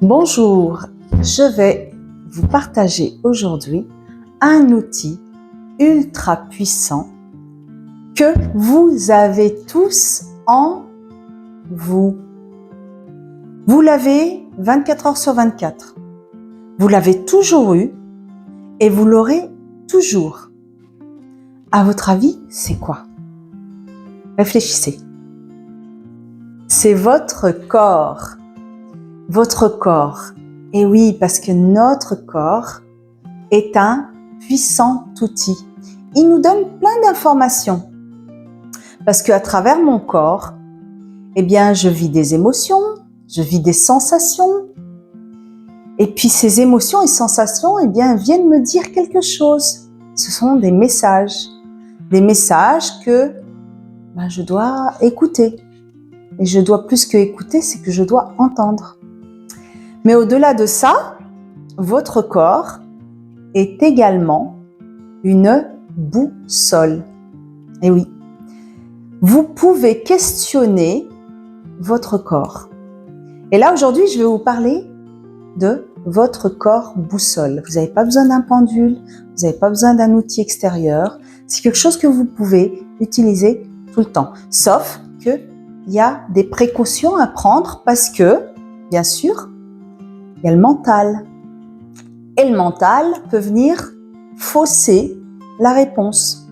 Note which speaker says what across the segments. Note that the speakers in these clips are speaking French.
Speaker 1: Bonjour, je vais vous partager aujourd'hui un outil ultra puissant que vous avez tous en vous. Vous l'avez 24 heures sur 24. Vous l'avez toujours eu et vous l'aurez toujours. À votre avis, c'est quoi? Réfléchissez. C'est votre corps. Votre corps. Et oui, parce que notre corps est un puissant outil. Il nous donne plein d'informations. Parce qu'à travers mon corps, je vis des émotions, je vis des sensations. Et puis ces émotions et sensations, viennent me dire quelque chose. Ce sont des messages que je dois écouter. Et je dois plus que écouter, c'est que je dois entendre. Mais au-delà de ça, votre corps est également une boussole. Et oui, vous pouvez questionner votre corps. Et là, aujourd'hui, je vais vous parler de votre corps boussole. Vous n'avez pas besoin d'un pendule, vous n'avez pas besoin d'un outil extérieur. C'est quelque chose que vous pouvez utiliser tout le temps. Sauf qu'il y a des précautions à prendre parce que, bien sûr, il y a le mental. Et le mental peut venir fausser la réponse.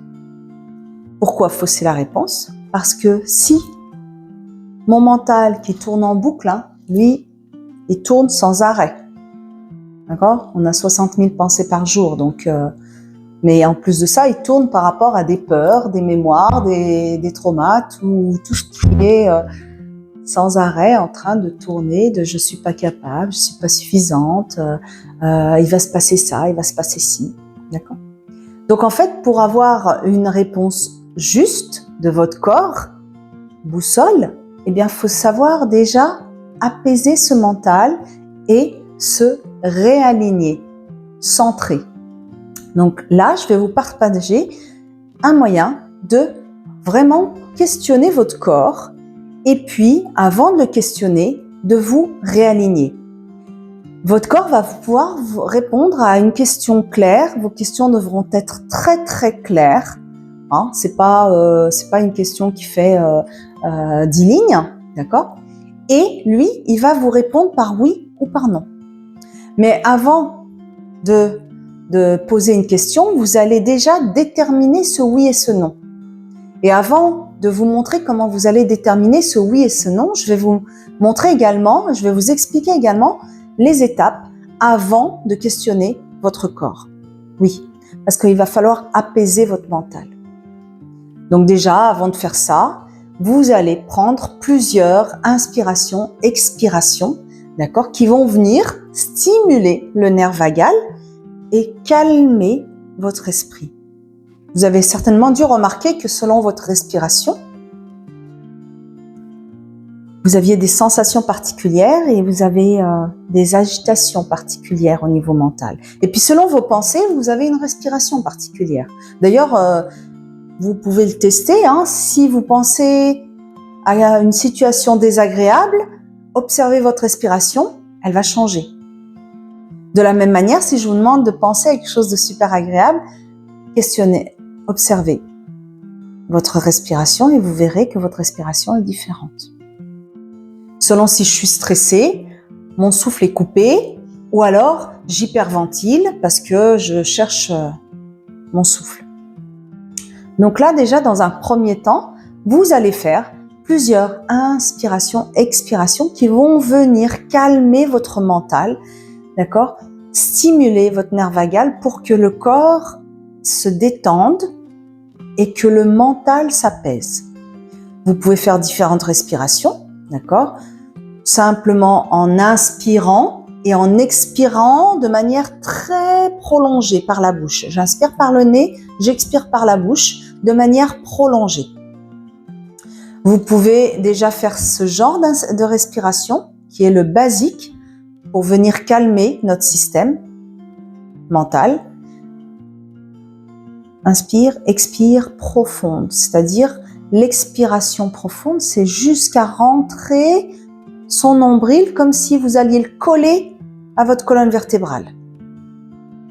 Speaker 1: Pourquoi fausser la réponse? Parce que si mon mental qui tourne en boucle, lui, il tourne sans arrêt. D'accord? On a 60 000 pensées par jour. Mais en plus de ça, il tourne par rapport à des peurs, des mémoires, des traumates, ou tout ce qui est sans arrêt en train de tourner de « je suis pas capable, je suis pas suffisante, il va se passer ça, il va se passer ci ». D'accord? Donc en fait, pour avoir une réponse juste de votre corps, boussole, faut savoir déjà apaiser ce mental et se réaligner, centrer. Donc là, je vais vous partager un moyen de vraiment questionner votre corps et puis, avant de le questionner, de vous réaligner. Votre corps va pouvoir vous répondre à une question claire. Vos questions devront être très très claires. C'est pas une question qui fait 10 lignes, d'accord? Et lui, il va vous répondre par oui ou par non. Mais avant de poser une question, vous allez déjà déterminer ce oui et ce non. Et avant de vous montrer comment vous allez déterminer ce oui et ce non, je vais vous expliquer également les étapes avant de questionner votre corps. Oui, parce qu'il va falloir apaiser votre mental. Donc déjà, avant de faire ça, vous allez prendre plusieurs inspirations, expirations, d'accord, qui vont venir stimuler le nerf vagal et calmer votre esprit. Vous avez certainement dû remarquer que selon votre respiration, vous aviez des sensations particulières et vous avez des agitations particulières au niveau mental. Et puis selon vos pensées, vous avez une respiration particulière. D'ailleurs, vous pouvez le tester. Si vous pensez à une situation désagréable, observez votre respiration, elle va changer. De la même manière, si je vous demande de penser à quelque chose de super agréable, questionnez. Observez votre respiration et vous verrez que votre respiration est différente. Selon si je suis stressée, mon souffle est coupé ou alors j'hyperventile parce que je cherche mon souffle. Donc là, déjà, dans un premier temps, vous allez faire plusieurs inspirations, expirations qui vont venir calmer votre mental, d'accord? Stimuler votre nerf vagal pour que le corps se détende et que le mental s'apaise. Vous pouvez faire différentes respirations, d'accord? Simplement en inspirant et en expirant de manière très prolongée par la bouche. J'inspire par le nez, j'expire par la bouche de manière prolongée. Vous pouvez déjà faire ce genre de respiration qui est le basique pour venir calmer notre système mental. Inspire, expire profonde, c'est-à-dire l'expiration profonde, c'est jusqu'à rentrer son nombril comme si vous alliez le coller à votre colonne vertébrale.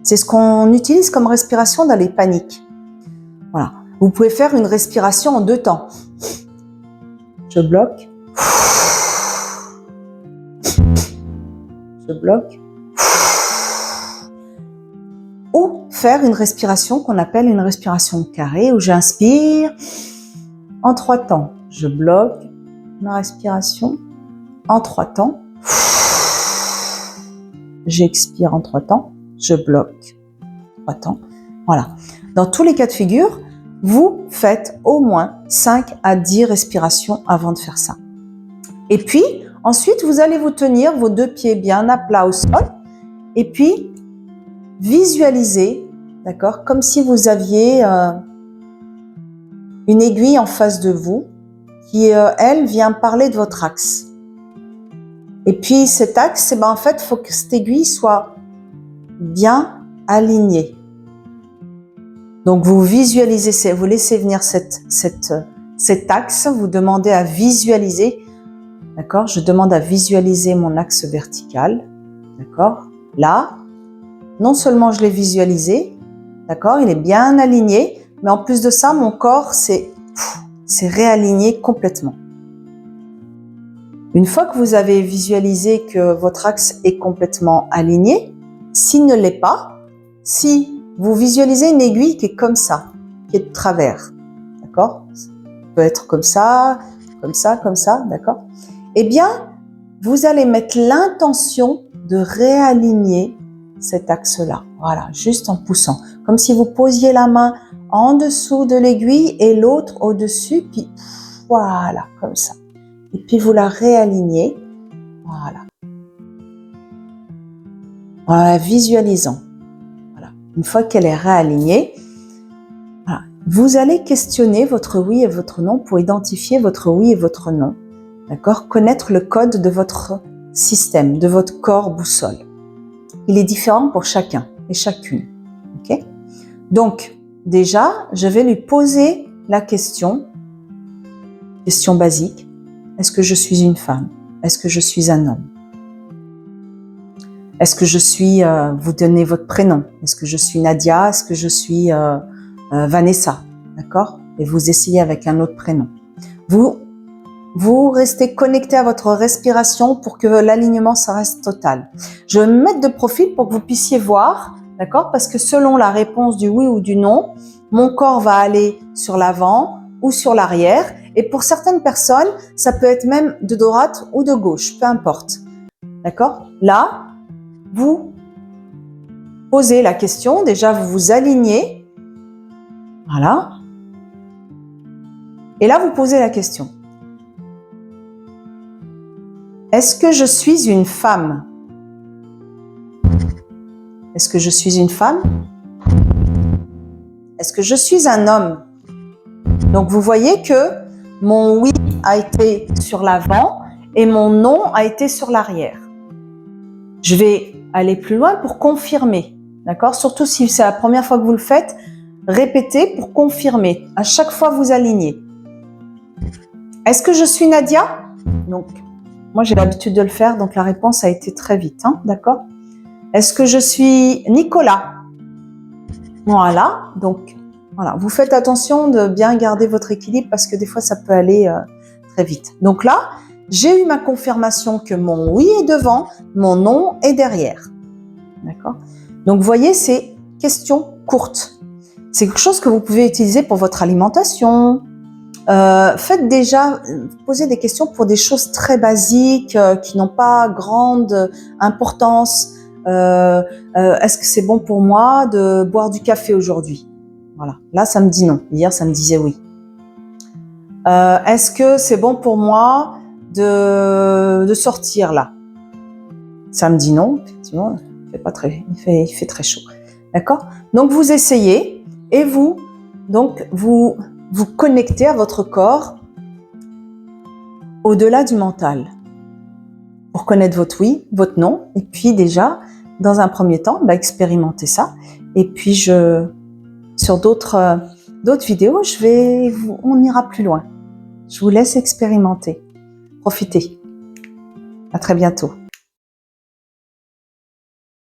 Speaker 1: C'est ce qu'on utilise comme respiration dans les paniques. Voilà. Vous pouvez faire une respiration en 2 temps. Je bloque. Je bloque. Ou faire une respiration qu'on appelle une respiration carrée où j'inspire en 3 temps. Je bloque ma respiration en 3 temps. J'expire en 3 temps. Je bloque 3 temps. Voilà. Dans tous les cas de figure, vous faites au moins 5 à 10 respirations avant de faire ça. Et puis, ensuite, vous allez vous tenir vos 2 pieds bien à plat au sol. Et puis, visualisez, d'accord, comme si vous aviez une aiguille en face de vous qui, elle, vient parler de votre axe. Et puis, cet axe, en fait, il faut que cette aiguille soit bien alignée. Donc, vous visualisez, vous laissez venir cet axe, vous demandez à visualiser, d'accord? Je demande à visualiser mon axe vertical, d'accord? Là, non seulement je l'ai visualisé, d'accord? Il est bien aligné, mais en plus de ça, mon corps s'est réaligné complètement. Une fois que vous avez visualisé que votre axe est complètement aligné, s'il ne l'est pas, si vous visualisez une aiguille qui est comme ça, qui est de travers, d'accord? Ça peut être comme ça, d'accord? Eh bien, vous allez mettre l'intention de réaligner cet axe-là. Voilà, juste en poussant. Comme si vous posiez la main en dessous de l'aiguille et l'autre au-dessus, puis voilà, comme ça. Et puis vous la réalignez, voilà. En la visualisant. Une fois qu'elle est réalignée, voilà, vous allez questionner votre oui et votre non pour identifier votre oui et votre non. D'accord? Connaître le code de votre système, de votre corps boussole. Il est différent pour chacun et chacune. Ok? Donc, déjà, je vais lui poser la question basique. Est-ce que je suis une femme? Est-ce que je suis un homme? Est-ce que je suis, vous donnez votre prénom. Est-ce que je suis Nadia? Est-ce que je suis Vanessa? D'accord? Et vous essayez avec un autre prénom. Vous restez connecté à votre respiration pour que l'alignement, ça reste total. Je vais me mettre de profil pour que vous puissiez voir, d'accord? Parce que selon la réponse du oui ou du non, mon corps va aller sur l'avant ou sur l'arrière. Et pour certaines personnes, ça peut être même de droite ou de gauche, peu importe. D'accord? Là, vous posez la question, déjà vous vous alignez, voilà, et là vous posez la question. Est-ce que je suis une femme? Est-ce que je suis une femme? Est-ce que je suis un homme? Donc vous voyez que mon oui a été sur l'avant et mon non a été sur l'arrière. Je vais aller plus loin pour confirmer, d'accord? Surtout si c'est la première fois que vous le faites, répétez pour confirmer. À chaque fois, vous alignez. Est-ce que je suis Nadia? Donc, moi, j'ai l'habitude de le faire, donc la réponse a été très vite, hein, d'accord? Est-ce que je suis Nicolas? Voilà, donc, voilà. Vous faites attention de bien garder votre équilibre parce que des fois, ça peut aller très vite. Donc là, j'ai eu ma confirmation que mon oui est devant, mon non est derrière. D'accord? Donc, vous voyez, c'est questions courtes. C'est quelque chose que vous pouvez utiliser pour votre alimentation. Faites déjà, posez des questions pour des choses très basiques qui n'ont pas grande importance. Est-ce que c'est bon pour moi de boire du café aujourd'hui? Voilà. Là, ça me dit non. Hier, ça me disait oui. Est-ce que c'est bon pour moi de sortir là? Ça me dit non, effectivement, il fait très chaud. D'accord? Donc vous essayez et vous connectez à votre corps au-delà du mental pour connaître votre oui, votre non, et puis déjà, dans un premier temps, expérimentez ça. Et puis sur d'autres vidéos, on ira plus loin. Je vous laisse expérimenter. Profitez. À très bientôt.